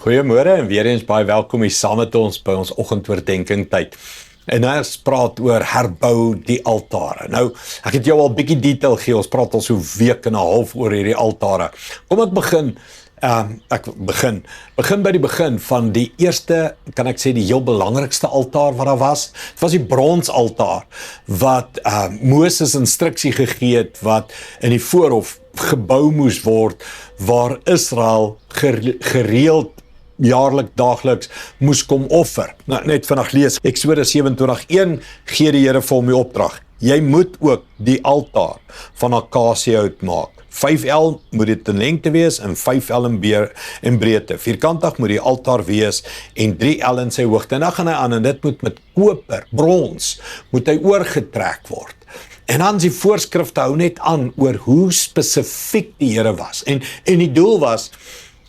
Goeiemôre en weer eens baie welkom hier saam met ons by ons oggendoordenkings tyd. En ons praat oor herbou die altare. Nou, ek het jou al bietjie detail gegee, ons praat al so 'n week en 'n half oor hierdie altare. Kom ek begin begin by die begin van die eerste, kan ek sê die heel belangrikste altaar wat daar was. Dit was die bronsaltaar wat Moses instruksie gegee het wat in die voorhof gebou moes word, waar Israel gereeld jaarlik, daagliks moes kom offer. Nou, net vandag lees Eksodus 27:1 gee die Here vir hom die opdrag. Jy moet ook die altaar van akasiëhout maak. 5L moet dit in lengte wees en 5L in breedte. Vierkantig moet die altaar wees en 3L in sy hoogte. En dan gaan hy aan en dit moet met koper, brons, moet hy oorgetrek word. En dan is die voorskrifte hou net aan oor hoe spesifiek die Here was. En die doel was,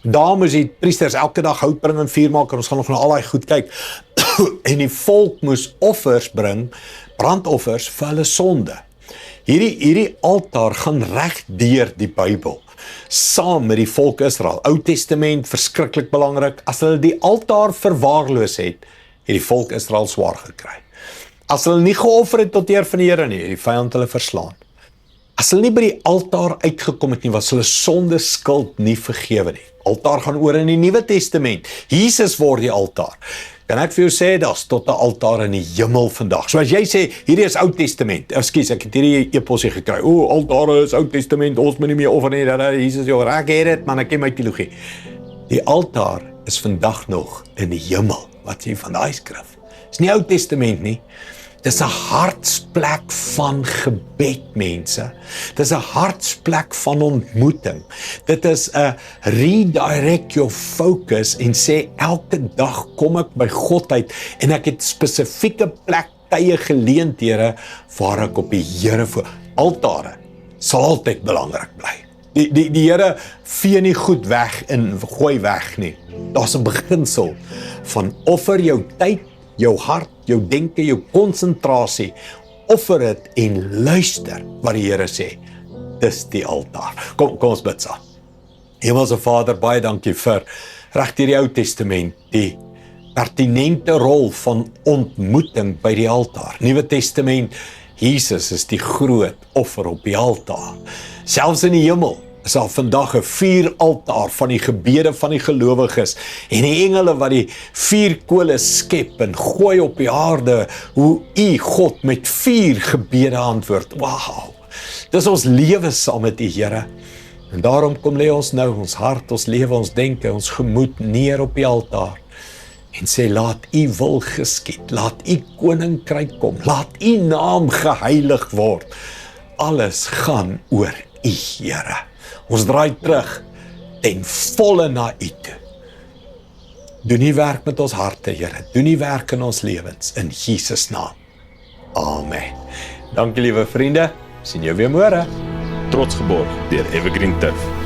daar moes die priesters elke dag hout bring en vuur maak, en ons gaan nog na al die goed kyk. En die volk moes offers bring, brandoffers vir hulle sonde. Hierdie altaar gaan reg deur die Bybel, saam met die volk Israel. Ou Testament, verskriklik belangrik. As hulle die altaar verwaarloos het die volk Israel swaar gekry. As hulle nie geoffer het tot eer van die Here nie, het die vyand hulle verslaan. As hulle nie by die altaar uitgekom het nie, was hulle sonde skuld nie vergewe nie. Altaar gaan oor in die Nuwe Testament. Jesus word die altaar. Kan ek vir jou sê, daar's tot 'n altaar in die hemel vandag. So as jy sê, hierdie is Ou Testament. Ekskuus, ek het hierdie e-posie gekry. Altare is Ou Testament, ons moet nie meer offer nie. Jesus, ek het dit, man, ek ken my teologie. Die altaar is vandag nog in die hemel. Wat sê van daai skrif? Dis nie Ou Testament nie. Dis 'n hartsplek van gebed, mense. Dis 'n hartsplek van ontmoeting. Dit is 'n redirect your focus en sê elke dag kom ek by God uit en ek het spesifieke plek, tye, geleenthede waar ek op die Here voor. Altare sal altyd belangrik bly. Die Here vee nie goed weg en gooi weg nie. Daar's 'n beginsel van offer jou tyd, jou hart, jou denke, jou konsentrasie, offer dit en luister wat die Here sê. Dis die altaar. Kom ons bid saam. Hemelse Vader, baie dankie vir reg deur die Ou Testament, die pertinente rol van ontmoeting by die altaar. Nuwe Testament, Jesus is die groot offer op die altaar. Selfs in die hemel is daar vandag 'n vuuraltaar van die gebede van die gelowiges en die engele wat die vuurkole skep en gooi op die aarde, hoe U God met vuur gebede antwoord. Wow, dis ons lewe saam met U, Here. En daarom kom lê ons nou ons hart, ons lewe, ons denke, ons gemoed neer op die altaar en sê, laat U wil geskied, laat U koninkryk kom, laat U naam geheilig word. Alles gaan oor U, Here. Ons draai terug ten volle na U toe. Doen U werk met ons harte, Here. Doen U werk in ons lewens, in Jesus naam. Amen. Dankie, liewe vriende. Sien jou weer môre. Trots geborg deur Evergreen Turf.